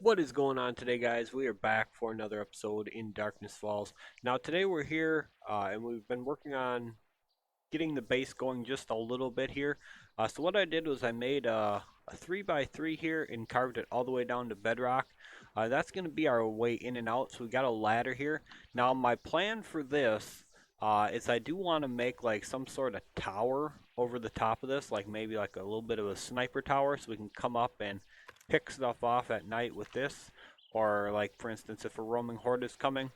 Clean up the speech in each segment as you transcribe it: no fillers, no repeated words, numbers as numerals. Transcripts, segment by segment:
What is going on today, guys? We are back for another episode in Darkness Falls. Now, today we're here and we've been working on getting the base going just a little bit here. So, what I did was I made a 3 by 3 here and carved it all the way down to bedrock. That's going to be our way in and out. So, we got a ladder here. Now, my plan for this is I do want to make like some sort of tower over the top of this, like maybe like a little bit of a sniper tower so we can come up and pick stuff off at night with this, or like for instance if a roaming horde is coming,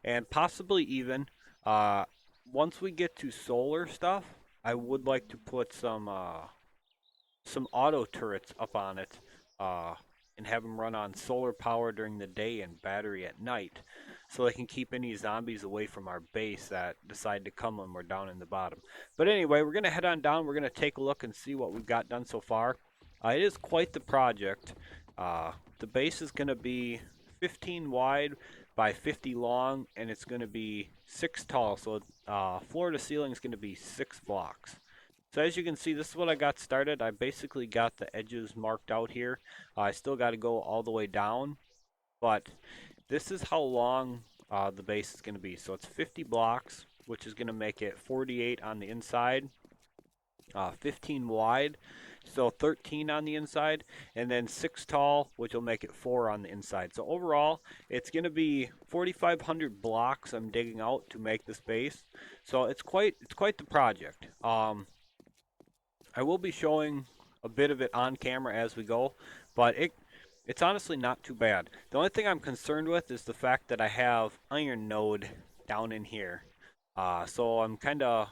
and possibly even uh, once we get to solar stuff, I would like to put some auto turrets up on it, uh, and have them run on solar power during the day and battery at night, so they can keep any zombies away from our base that decide to come when we're down in the bottom. But anyway, we're gonna head on down. We're gonna take a look and see what we've got done so far. It is quite the project. The base is gonna be 15 wide by 50 long, and it's gonna be 6 tall. So floor to ceiling is gonna be 6 blocks. So as you can see, this is what I got started. I basically got the edges marked out here. I still got to go all the way down, but this is how long the base is going to be. So it's 50 blocks, which is going to make it 48 on the inside, 15 wide, so 13 on the inside, and then 6 tall, which will make it 4 on the inside. So overall, it's going to be 4,500 blocks I'm digging out to make this base. So it's quite the project. I will be showing a bit of it on camera as we go, but it's honestly not too bad. The only thing I'm concerned with is the fact that I have iron node down in here. So I'm kind of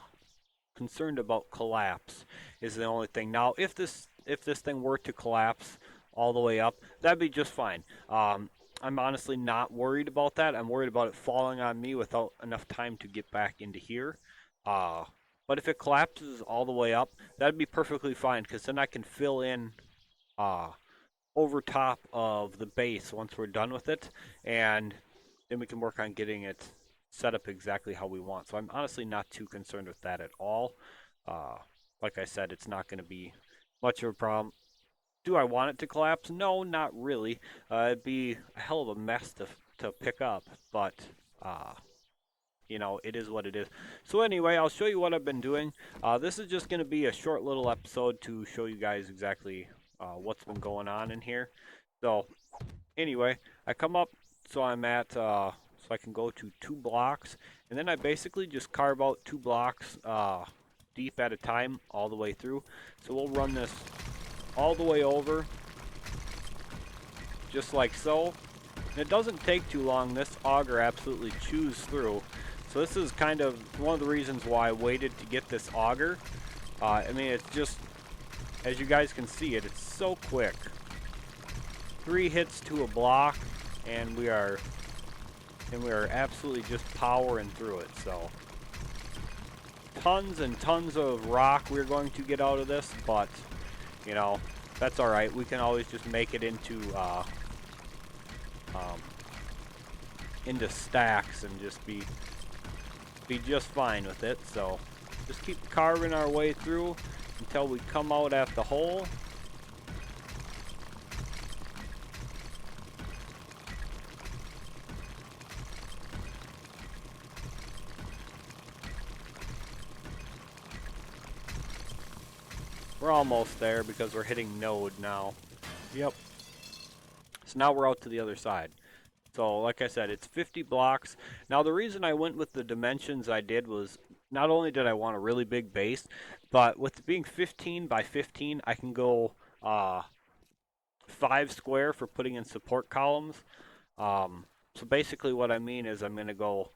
concerned about collapse is the only thing. Now, if this thing were to collapse all the way up, that'd be just fine. I'm honestly not worried about that. I'm worried about it falling on me without enough time to get back into here. Uh, but if it collapses all the way up, that'd be perfectly fine because then I can fill in uh, over top of the base once we're done with it, and then we can work on getting it set up exactly how we want. So I'm honestly not too concerned with that at all. Uh, like I said, it's not going to be much of a problem. Do I want it to collapse? No, not really. It'd be a hell of a mess to pick up, but uh, it is what it is. So anyway, I'll show you what I've been doing. This is just going to be a short little episode to show you guys exactly what's been going on in here. So anyway, I come up, so I'm at, so I can go to 2 blocks, and then I basically just carve out 2 blocks deep at a time all the way through. So we'll run this all the way over, just like so. And it doesn't take too long. This auger absolutely chews through. So this is kind of one of the reasons why I waited to get this auger. I mean, it's just, as you guys can see it's so quick. 3 hits to a block, and we are absolutely just powering through it. So tons and tons of rock we're going to get out of this, but you know, that's all right. We can always just make it into stacks and just be just fine with it. So just keep carving our way through until we come out at the hole. We're almost there because we're hitting node now. Yep. So now we're out to the other side. So like I said, it's 50 blocks. Now the reason I went with the dimensions I did was not only did I want a really big base, but with it being 15 by 15, I can go 5 square for putting in support columns. So basically what I mean is I'm going to go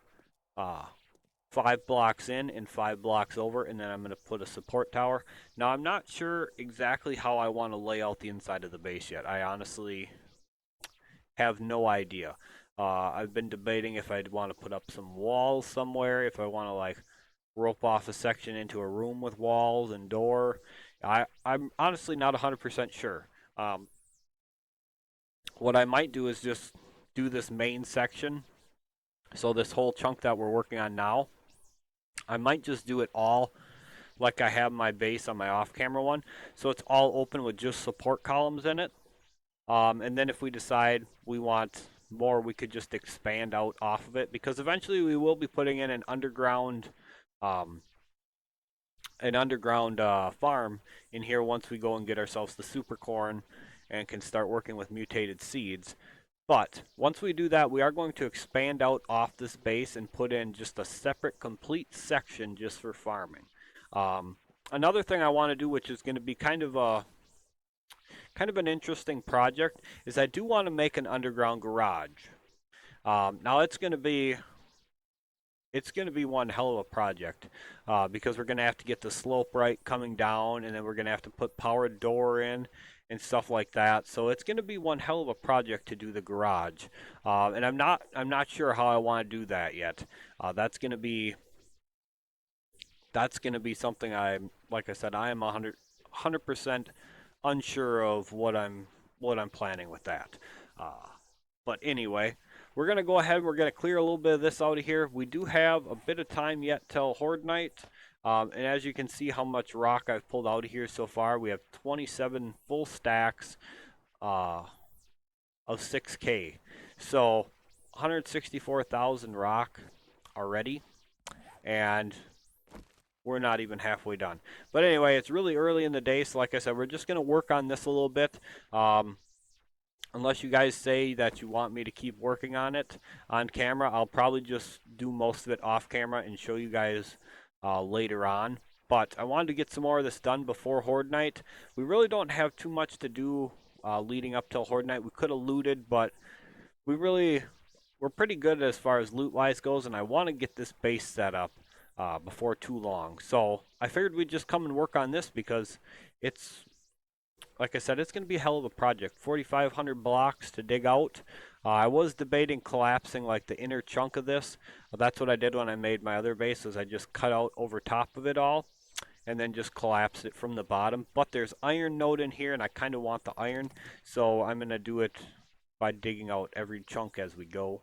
5 blocks in and 5 blocks over, and then I'm going to put a support tower. Now I'm not sure exactly how I want to lay out the inside of the base yet. I honestly have no idea. I've been debating if I'd want to put up some walls somewhere, if I want to like rope off a section into a room with walls and door. I'm honestly not 100% sure. What I might do is just do this main section. So this whole chunk that we're working on now, I might just do it all like I have my base on my off-camera one. So it's all open with just support columns in it. And then if we decide we want more, we could just expand out off of it, because eventually we will be putting in um, an underground farm in here once we go and get ourselves the super corn and can start working with mutated seeds. But once we do that, we are going to expand out off this base and put in just a separate complete section just for farming. Um, Another thing I want to do, which is going to be kind of an interesting project, is I do want to make an underground garage. Now it's going to be one hell of a project, because we're going to have to get the slope right coming down, and then we're going to have to put powered door in and stuff like that. So it's going to be one hell of a project to do the garage, and I'm not sure how I want to do that yet. That's going to be something like I said, I am 100% unsure of what I'm planning with that. Uh, but anyway, we're going to go ahead. We're going to clear a little bit of this out of here. We do have a bit of time yet till Horde Night. And as you can see how much rock I've pulled out of here so far, we have 27 full stacks of 6K. So 164,000 rock already. And we're not even halfway done. But anyway, it's really early in the day, so like I said, we're just going to work on this a little bit. Unless you guys say that you want me to keep working on it on camera, I'll probably just do most of it off camera and show you guys later on. But I wanted to get some more of this done before Horde Night. We really don't have too much to do leading up till Horde Night. We could have looted, but we're pretty good as far as loot-wise goes, and I want to get this base set up before too long. So I figured we'd just come and work on this because it's, like I said, it's going to be a hell of a project. 4,500 blocks to dig out. I was debating collapsing like the inner chunk of this. That's what I did when I made my other base, is I just cut out over top of it all and then just collapsed it from the bottom. But there's iron node in here, and I kind of want the iron, so I'm going to do it by digging out every chunk as we go.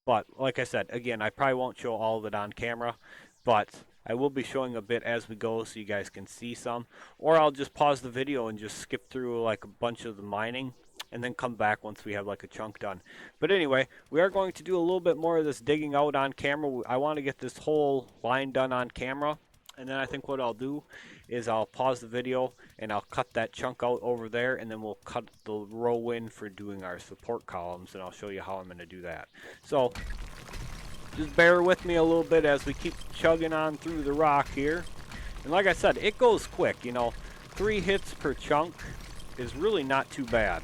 But like I said, again, I probably won't show all of it on camera, but I will be showing a bit as we go so you guys can see some. Or I'll just pause the video and just skip through like a bunch of the mining and then come back once we have like a chunk done. But anyway, we are going to do a little bit more of this digging out on camera. I want to get this whole line done on camera. And then I think what I'll do is I'll pause the video and I'll cut that chunk out over there, and then we'll cut the row in for doing our support columns, and I'll show you how I'm going to do that. So just bear with me a little bit as we keep chugging on through the rock here. And like I said, it goes quick, 3 hits per chunk is really not too bad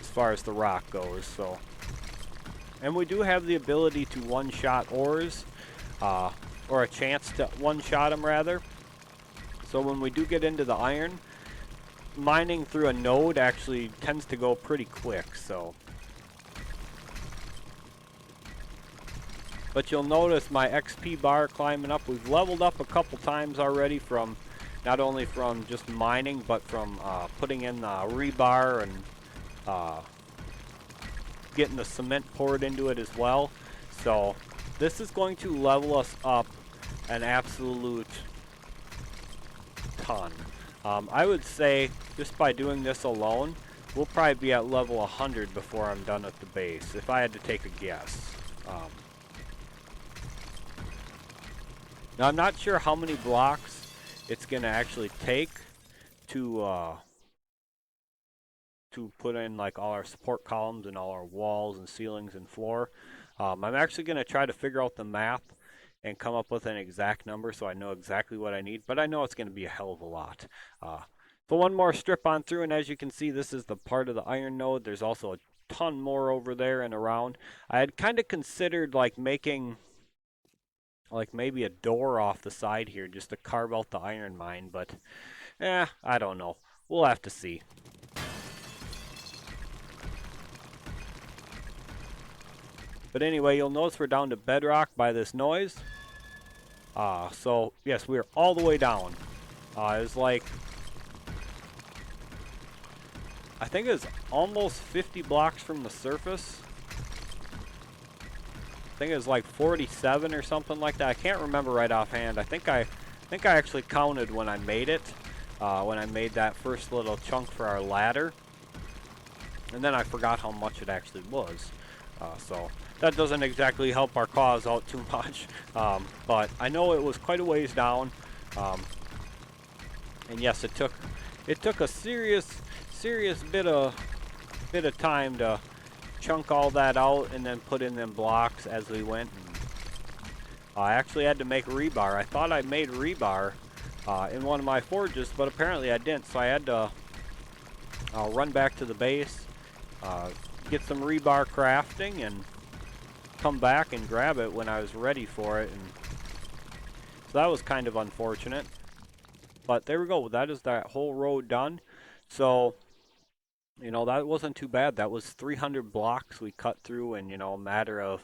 as far as the rock goes. So, and we do have the ability to one-shot ores, or a chance to one-shot them rather. So when we do get into the iron, mining through a node actually tends to go pretty quick. So, but you'll notice my XP bar climbing up. We've leveled up a couple times already, from not only from just mining, but from putting in the rebar and getting the cement poured into it as well. So this is going to level us up an absolute ton. I would say just by doing this alone, we'll probably be at level 100 before I'm done at the base, if I had to take a guess. Now I'm not sure how many blocks it's going to actually take to put in like all our support columns and all our walls and ceilings and floor. I'm actually going to try to figure out the math and come up with an exact number so I know exactly what I need, but I know it's going to be a hell of a lot. So one more strip on through, and as you can see, this is the part of the iron node. There's also a ton more over there and around. I had kind of considered like making like maybe a door off the side here just to carve out the iron mine, but I don't know. We'll have to see. But anyway, you'll notice we're down to bedrock by this noise. So yes, we're all the way down. It's like, I think it's almost 50 blocks from the surface. I think it's like 47 or something like that. I can't remember right offhand. I think I actually counted when I made it. When I made that first little chunk for our ladder. and then I forgot how much it actually was. So that doesn't exactly help our cause out too much, but I know it was quite a ways down, and yes, it took a serious bit of time to chunk all that out and then put in them blocks as we went. And I actually had to make rebar. I thought I made rebar in one of my forges, but apparently I didn't. So I had to run back to the base, get some rebar crafting, and come back and grab it when I was ready for it. And so that was kind of unfortunate. But there we go. That is that whole road done. So, that wasn't too bad. That was 300 blocks we cut through in, a matter of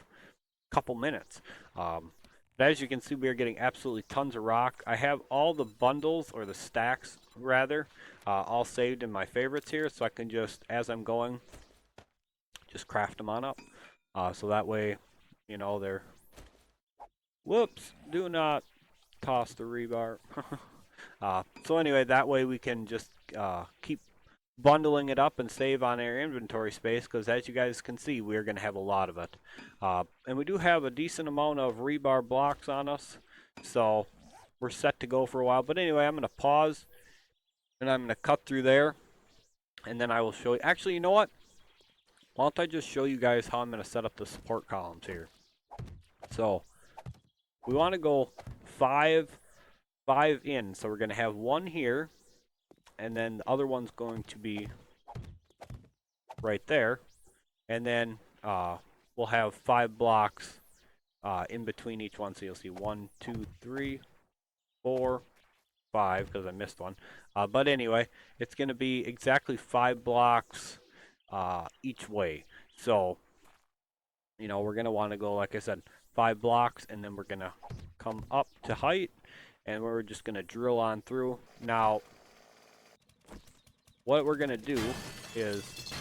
a couple minutes. But as you can see, we are getting absolutely tons of rock. I have all the bundles, or the stacks rather, all saved in my favorites here, so I can just, as I'm going, just craft them on up. So that way, they're... Whoops! Do not toss the rebar. So anyway, that way we can just keep bundling it up and save on our inventory space, because as you guys can see, we're going to have a lot of it. And we do have a decent amount of rebar blocks on us, so we're set to go for a while. But anyway, I'm going to pause, and I'm going to cut through there, and then I will show you. Actually, you know what? Why don't I just show you guys how I'm going to set up the support columns here. So we want to go five in, so we're going to have one here, and then the other one's going to be right there, and then we'll have 5 blocks in between each one. So you'll see 1, 2, 3, 4, 5, because I missed one. But anyway, it's going to be exactly 5 blocks each way. So, we're going to want to go, like I said, 5 blocks, and then we're going to come up to height, and we're just going to drill on through. Now, what we're going to do is,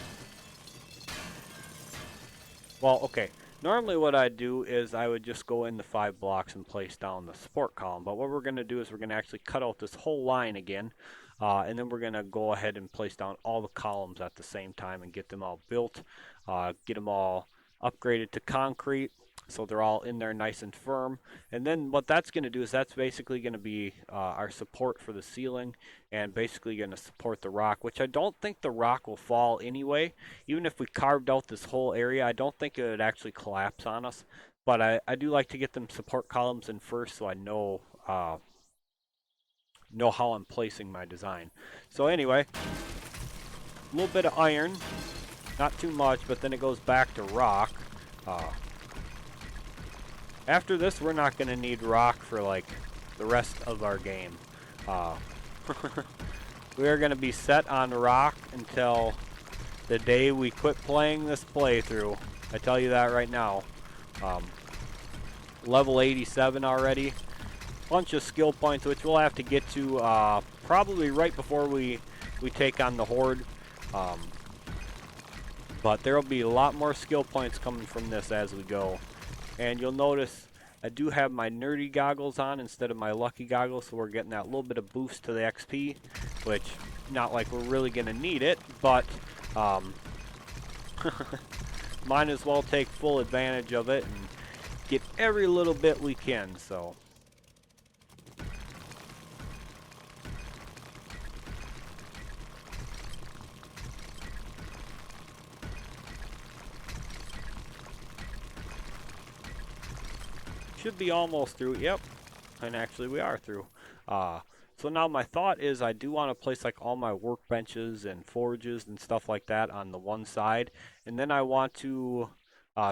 well, okay, normally what I'd do is I would just go in the 5 blocks and place down the support column. But what we're going to do is we're going to actually cut out this whole line again, and then we're going to go ahead and place down all the columns at the same time and get them all built, get them all upgraded to concrete, so they're all in there nice and firm. And then what that's going to do is that's basically going to be our support for the ceiling, and basically going to support the rock, which I don't think the rock will fall anyway. Even if we carved out this whole area, I don't think it would actually collapse on us. But I do like to get them support columns in first, so I know how I'm placing my design. So anyway, a little bit of iron, not too much, but then it goes back to rock. After this, we're not going to need rock for like the rest of our game. We are going to be set on rock until the day we quit playing this playthrough. I tell you that right now. Level 87 already. Bunch of skill points, which we'll have to get to probably right before we take on the Horde. But there will be a lot more skill points coming from this as we go. And you'll notice I do have my nerdy goggles on instead of my lucky goggles, so we're getting that little bit of boost to the XP, which, not like we're really going to need it, but might as well take full advantage of it and get every little bit we can, so. Should be almost through. Yep, and actually we are through. So now my thought is I do want to place like all my workbenches and forges and stuff like that on the one side, and then I want to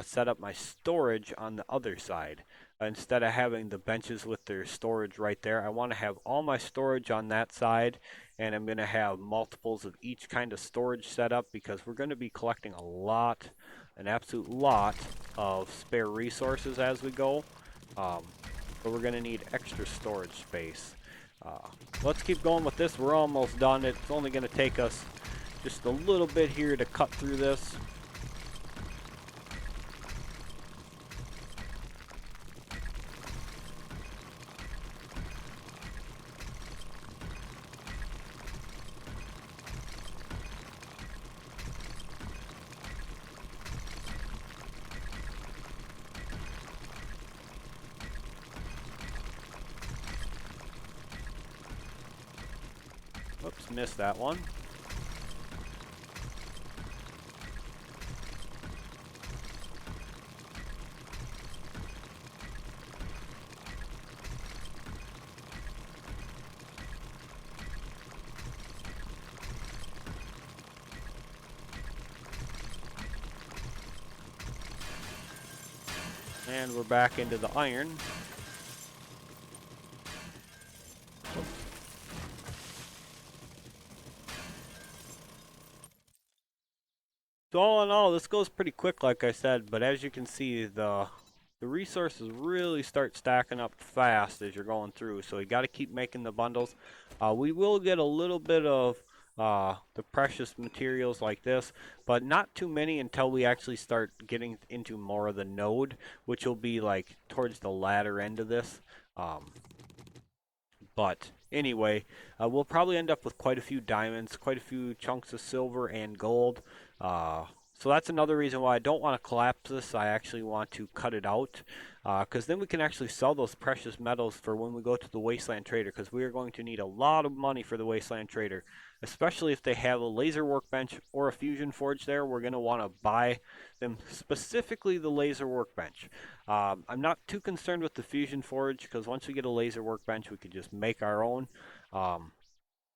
set up my storage on the other side. Instead of having the benches with their storage right there, I want to have all my storage on that side, and I'm going to have multiples of each kind of storage set up, because we're going to be collecting an absolute lot of spare resources as we go. But we're going to need extra storage space. Let's keep going with this. We're almost done. It's only going to take us just a little bit here to cut through this. Oops, missed that one. And we're back into the iron. So all in all, this goes pretty quick, like I said, but as you can see, the resources really start stacking up fast as you're going through, so you got to keep making the bundles. We will get a little bit of the precious materials like this, but not too many until we actually start getting into more of the node, which will be like towards the latter end of this. Um, but anyway, we'll probably end up with quite a few diamonds, quite a few chunks of silver and gold. So that's another reason why I don't want to collapse this. I actually want to cut it out, because then we can actually sell those precious metals for when we go to the Wasteland Trader, because we are going to need a lot of money for the Wasteland Trader, especially if they have a laser workbench or a fusion forge there. We're going to want to buy them, specifically the laser workbench. I'm not too concerned with the fusion forge, because once we get a laser workbench, we could just make our own. Um,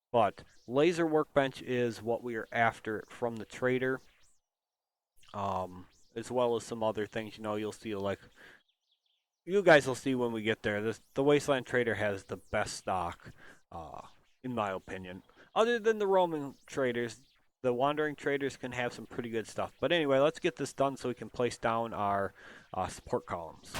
but laser workbench is what we are after from the trader, as well as some other things. You know, you'll see, like, you guys will see when we get there. The Wasteland Trader has the best stock, uh, in my opinion. Other than the roaming traders, the wandering traders can have some pretty good stuff. But anyway, let's get this done so we can place down our support columns.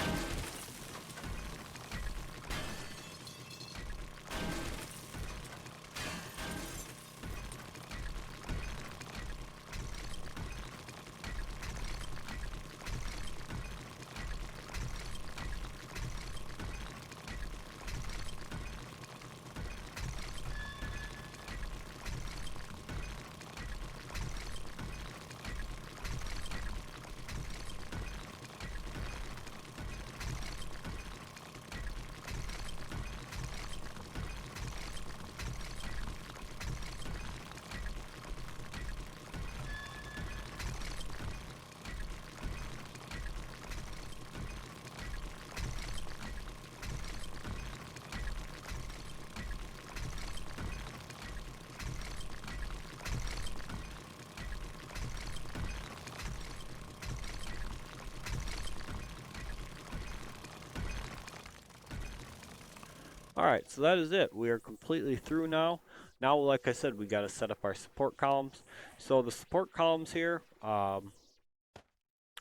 Alright, so that is it. We are completely through now. Now, like I said, we got to set up our support columns. So the support columns here,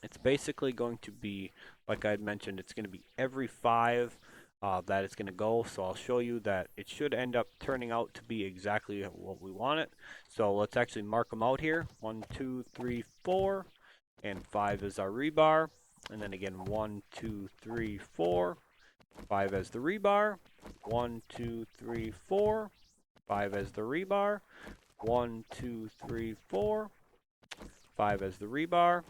it's basically going to be, like I had mentioned, it's going to be every 5 that it's going to go. So I'll show you that it should end up turning out to be exactly what we want it. So let's actually mark them out here. 1, 2, 3, 4, and 5 is our rebar. And then again, 1, 2, 3, 4. 5 as the rebar, 1, 2, 3, 4, 5 as the rebar, 1, 2, 3, 4, 5 as the rebar,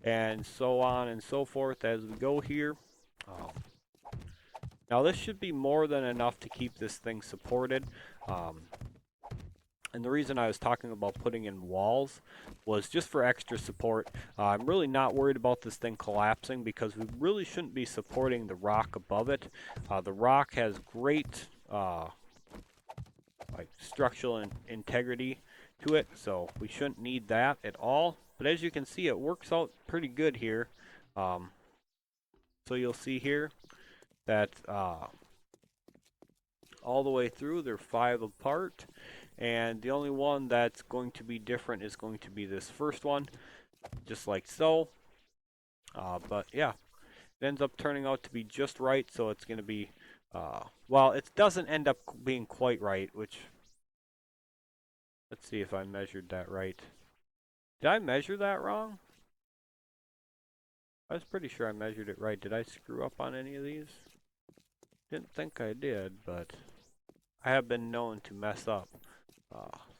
and so on and so forth as we go here. Um, Now this should be more than enough to keep this thing supported. Um, And the reason I was talking about putting in walls was just for extra support. I'm really not worried about this thing collapsing because we really shouldn't be supporting the rock above it. The rock has great like structural integrity to it, so we shouldn't need that at all. But as you can see, it works out pretty good here. So you'll see here that all the way through they're 5 apart, and the only one that's going to be different is going to be this first one, just like so. But yeah, it ends up turning out to be just right, so it's going to be well, it doesn't end up being quite right, which, let's see if I measured that right. Did I measure that wrong? I was pretty sure I measured it right. Did I screw up on any of these? Didn't think I did, but I have been known to mess up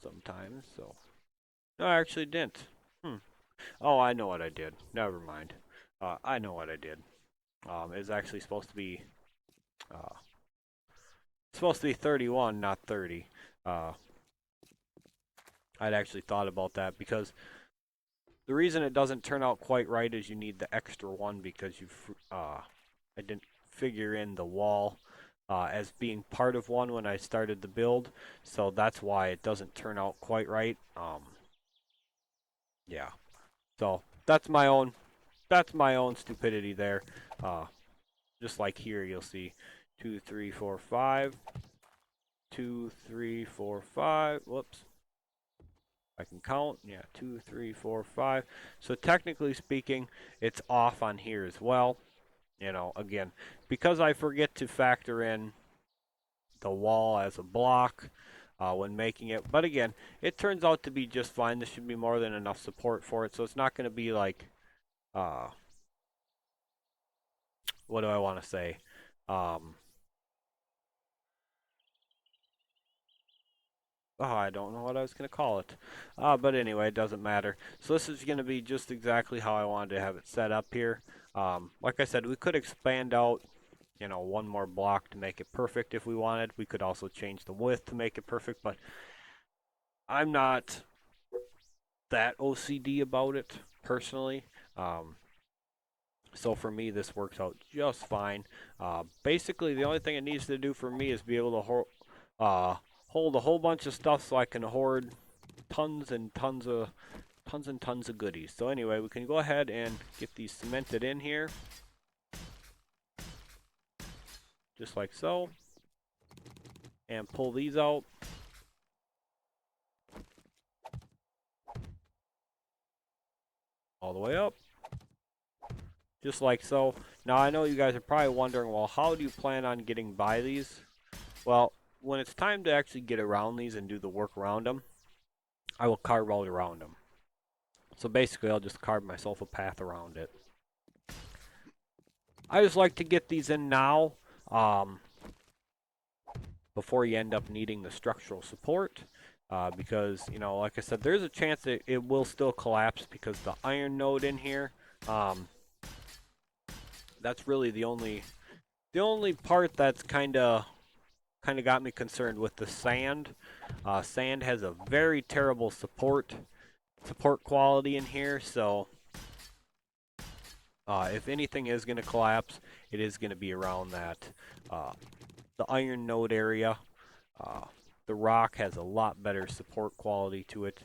sometimes, so. No, I actually didn't. Oh, I know what I did. Never mind. I know what I did. It's actually uh, supposed to be 31, not 30. I'd actually thought about that because the reason it doesn't turn out quite right is you need the extra one because I didn't figure in the wall as being part of one when I started the build, so that's why it doesn't turn out quite right. Yeah. So that's my own stupidity there. Uh, just like here, you'll see 2, 3, 4, 5, 2, 3, 4, 5. Whoops. I can count. Yeah, 2, 3, 4, 5. So technically speaking, it's off on here as well. You know, again, because I forget to factor in the wall as a block when making it. But again, it turns out to be just fine. This should be more than enough support for it. So it's not going to be like, uh, what do I want to say? Um, I don't know what I was going to call it. But anyway, it doesn't matter. So this is going to be just exactly how I wanted to have it set up here. Like I said, we could expand out, you know, one more block to make it perfect if we wanted. We could also change the width to make it perfect, but I'm not that OCD about it personally. Um, so for me, this works out just fine. Basically, the only thing it needs to do for me is be able to hold a whole bunch of stuff so I can hoard tons and tons of goodies. So anyway, we can go ahead and get these cemented in here, just like so, and pull these out. All the way up, just like so. Now I know you guys are probably wondering, well, how do you plan on getting by these? Well, when it's time to actually get around these and do the work around them, I will carve out around them. So basically, I'll just carve myself a path around it. I just like to get these in now, um, before you end up needing the structural support. Because, you know, like I said, there's a chance that it will still collapse because the iron node in here, um, that's really the only part that's kind of got me concerned with the sand. Sand has a very terrible support quality in here, so if anything is going to collapse, it is going to be around that uh, the iron node area. Uh, the rock has a lot better support quality to it.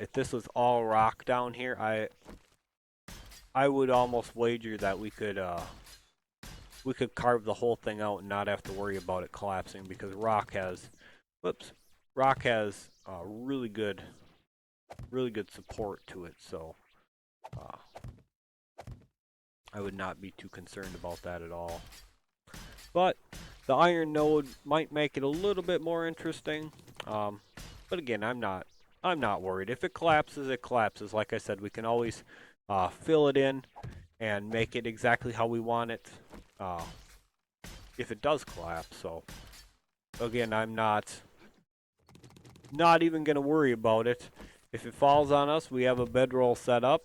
If this was all rock down here, I would almost wager that we could carve the whole thing out and not have to worry about it collapsing because rock has really good support to it. So uh, I would not be too concerned about that at all. But the iron node might make it a little bit more interesting. Um, but again, I'm not worried. If it collapses, it collapses. Like I said, we can always fill it in and make it exactly how we want it uh, if it does collapse. So again, I'm not even gonna worry about it. If it falls on us, we have a bedroll set up.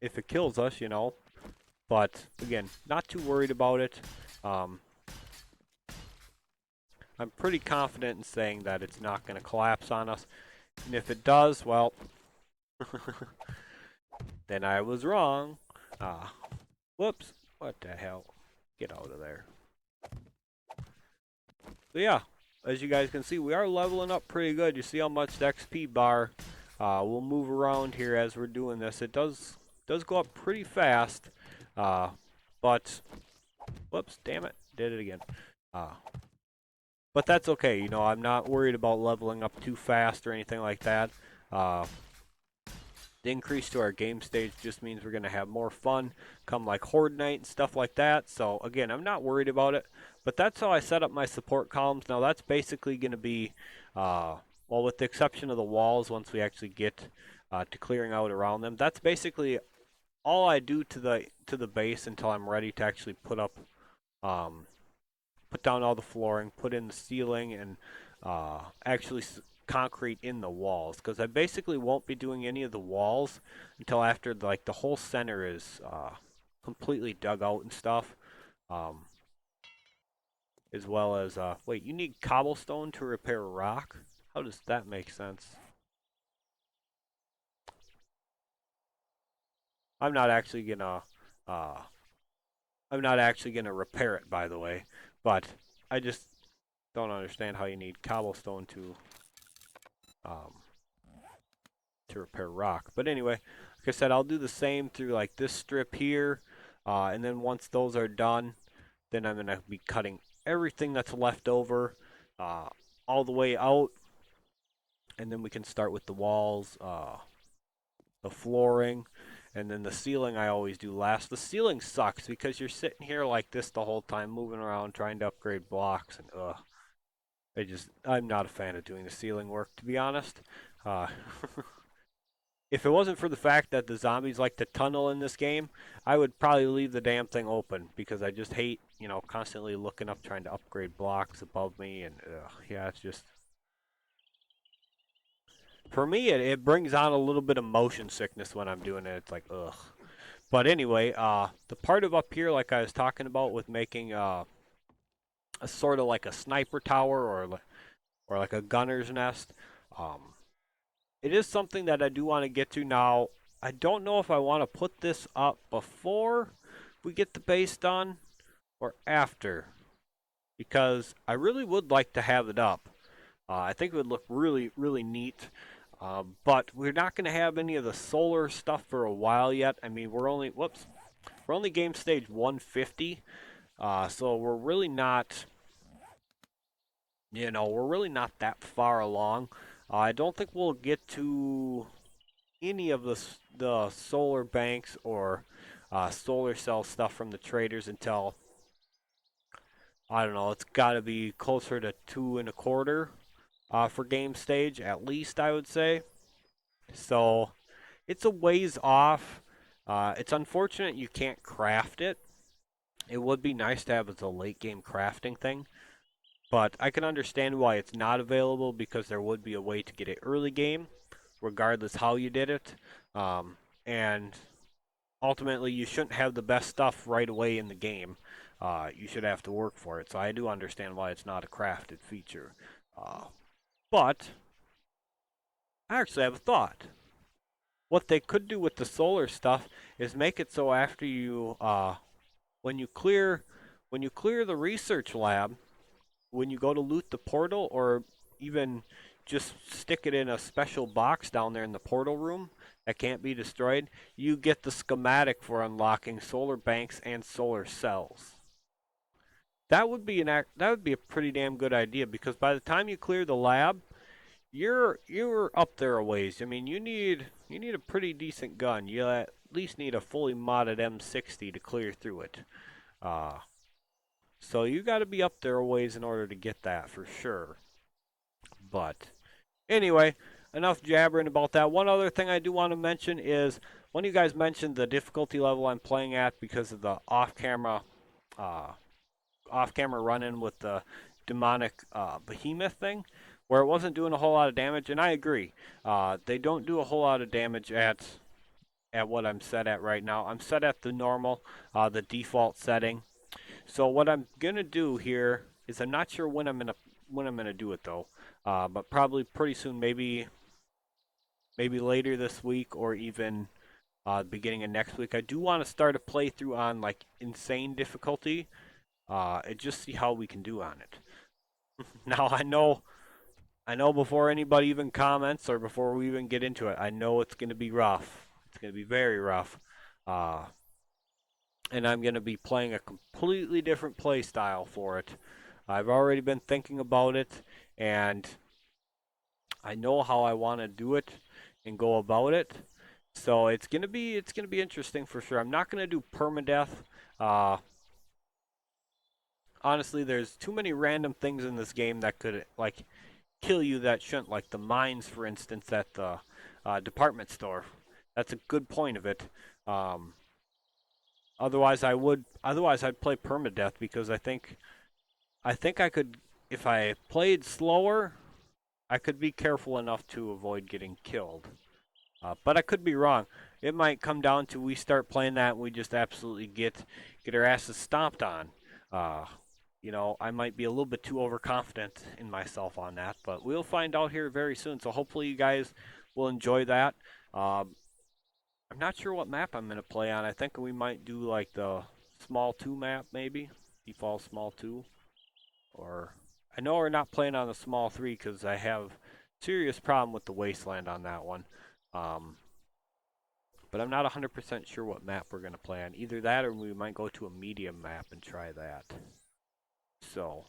If it kills us, you know. But again, not too worried about it. Um, I'm pretty confident in saying that it's not going to collapse on us. And if it does, well, then I was wrong. Whoops. What the hell? Get out of there. But yeah, as you guys can see, we are leveling up pretty good. You see how much the XP bar will move around here as we're doing this. It does go up pretty fast. But, whoops, damn it. Did it again. Uh, But that's okay, you know, I'm not worried about leveling up too fast or anything like that. Uh, the increase to our game stage just means we're going to have more fun come like Horde Night and stuff like that. So again, I'm not worried about it. But that's how I set up my support columns. Now that's basically going to be, well, with the exception of the walls, once we actually get to clearing out around them, that's basically all I do to the base until I'm ready to actually um, put down all the flooring, put in the ceiling, and actually concrete in the walls. Because I basically won't be doing any of the walls until after like the whole center is completely dug out and stuff. Um, as well as wait, you need cobblestone to repair rock? How does that make sense? I'm not actually gonna uh, I'm not actually gonna repair it, by the way. But I just don't understand how you need cobblestone um, to repair rock. But anyway, like I said, I'll do the same through like this strip here, and then once those are done, then I'm gonna be cutting everything that's left over uh, all the way out, and then we can start with the walls, the flooring, and then the ceiling I always do last. The ceiling sucks because you're sitting here like this the whole time, moving around trying to upgrade blocks, and I'm not a fan of doing the ceiling work, to be honest. Uh, if it wasn't for the fact that the zombies like to tunnel in this game, I would probably leave the damn thing open because I just hate, constantly looking up trying to upgrade blocks above me, and yeah, it's just for me it brings on a little bit of motion sickness when I'm doing it. It's like ugh. But anyway, the part of up here, like I was talking about, with making a sort of like a sniper tower or like a gunner's nest, um, it is something that I do want to get to now. I don't know if I want to put this up before we get the base done or after, because I really would like to have it up. I think it would look really, really neat. But we're not going to have any of the solar stuff for a while yet. I mean, we're only game stage 150, so we're really not that far along. I don't think we'll get to any of the solar banks or solar cell stuff from the traders until I don't know. It's got to be closer to 2.25 for game stage at least, I would say. So it's a ways off. It's unfortunate you can't craft it. It would be nice to have as a late game crafting thing, but I can understand why it's not available because there would be a way to get it early game, regardless how you did it. And ultimately, you shouldn't have the best stuff right away in the game. You should have to work for it. So I do understand why it's not a crafted feature. But I actually have a thought. What they could do with the solar stuff is make it so after when you clear, when you clear the research lab, when you go to loot the portal, or even just stick it in a special box down there in the portal room that can't be destroyed, you get the schematic for unlocking solar banks and solar cells. That would be a pretty damn good idea because by the time you clear the lab, you're up there a ways. I mean, you need a pretty decent gun. You at least need a fully modded M60 to clear through it. Uh, so you got to be up there a ways in order to get that for sure. But anyway, enough jabbering about that. One other thing I do want to mention is one of you guys mentioned the difficulty level I'm playing at because of the uh, off-camera run-in with the demonic behemoth thing, where it wasn't doing a whole lot of damage. And I agree, they don't do a whole lot of damage at what I'm set at right now. I'm set at the normal, the default setting. So what I'm gonna do here is I'm not sure when I'm gonna do it though, but probably pretty soon, maybe later this week or even beginning of next week. I do want to start a playthrough on like insane difficulty, and just see how we can do on it. Now I know before anybody even comments or before we even get into it, I know it's gonna be rough. It's gonna be very rough. Uh, and I'm gonna be playing a completely different play style for it. I've already been thinking about it, and I know how I want to do it and go about it. So it's gonna be interesting for sure. I'm not gonna do permadeath. Uh, Honestly, there's too many random things in this game that could like kill you that shouldn't, like the mines, for instance, at the department store. That's a good point of it. Um, otherwise I'd play permadeath because I think I could, if I played slower, I could be careful enough to avoid getting killed. But I could be wrong. It might come down to we start playing that and we just absolutely get our asses stomped on. Uh, I might be a little bit too overconfident in myself on that, but we'll find out here very soon. So hopefully you guys will enjoy that. Um, I'm not sure what map I'm going to play on. I think we might do like the small 2 map maybe. Default small 2. Or I know we're not playing on the small 3 because I have serious problem with the wasteland on that one. Um, but I'm not 100% sure what map we're going to play on. Either that or we might go to a medium map and try that. So,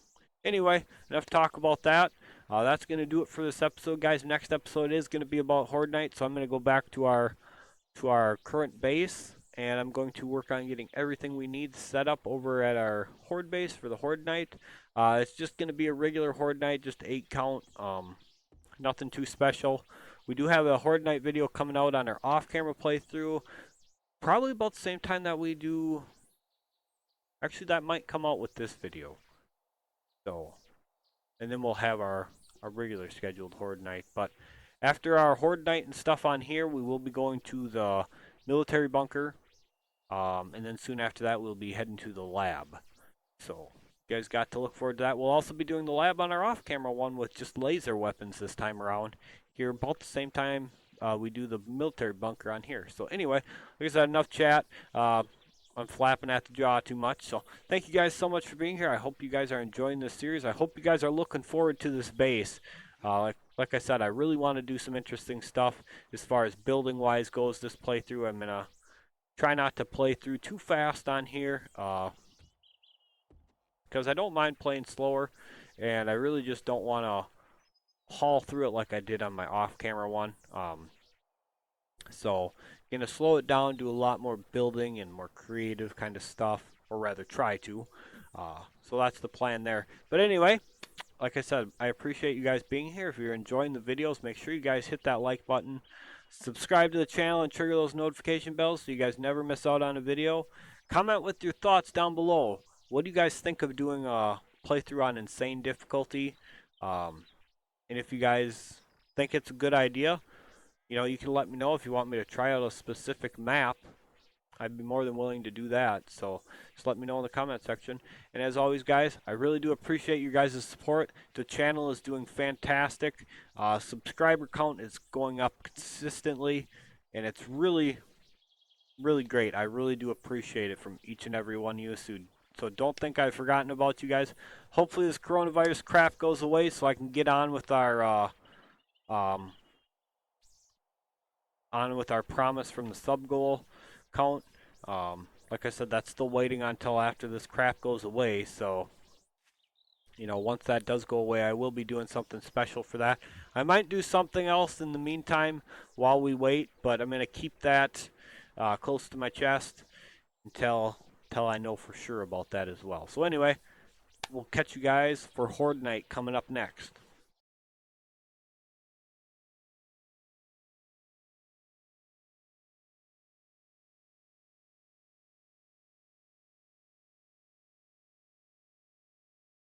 anyway, enough talk about that. That's going to do it for this episode, guys. Next episode is going to be about Horde Night, so I'm going to go back to our current base, and I'm going to work on getting everything we need set up over at our Horde base for the Horde Night. It's just going to be a regular Horde Night, just 8 count, nothing too special. We do have a Horde Night video coming out on our off-camera playthrough, probably about the same time that we do. Actually, that might come out with this video. So, and then we'll have our regular scheduled Horde Night. But after our Horde Night and stuff on here, we will be going to the military bunker. And then soon after that, we'll be heading to the lab. So, you guys got to look forward to that. We'll also be doing the lab on our off-camera one with just laser weapons this time around. Here, about the same time we do the military bunker on here. So anyway, like I said, enough chat. I'm flapping at the jaw too much. So thank you guys so much for being here. I hope you guys are enjoying this series. I hope you guys are looking forward to this base. Like I said, I really want to do some interesting stuff as far as building wise goes this playthrough. I'm going to try not to play through too fast on here because I don't mind playing slower, and I really just don't want to haul through it like I did on my off-camera one. So going to slow it down, do a lot more building and more creative kind of stuff, or rather try to. So that's the plan there. But anyway, like I said, I appreciate you guys being here. If you're enjoying the videos, make sure you guys hit that like button. Subscribe to the channel and trigger those notification bells so you guys never miss out on a video. Comment with your thoughts down below. What do you guys think of doing a playthrough on insane difficulty? And if you guys think it's a good idea, you can let me know if you want me to try out a specific map. I'd be more than willing to do that. So just let me know in the comment section. And as always, guys, I really do appreciate you guys' support. The channel is doing fantastic. Subscriber count is going up consistently, and it's really, really great. I really do appreciate it from each and every one of you. So don't think I've forgotten about you guys. Hopefully this coronavirus crap goes away so I can get on with our promise from the sub goal count. Like I said, that's still waiting until after this crap goes away. So, once that does go away, I will be doing something special for that. I might do something else in the meantime while we wait, but I'm going to keep that close to my chest until I know for sure about that as well. So anyway, we'll catch you guys for Horde Night coming up next.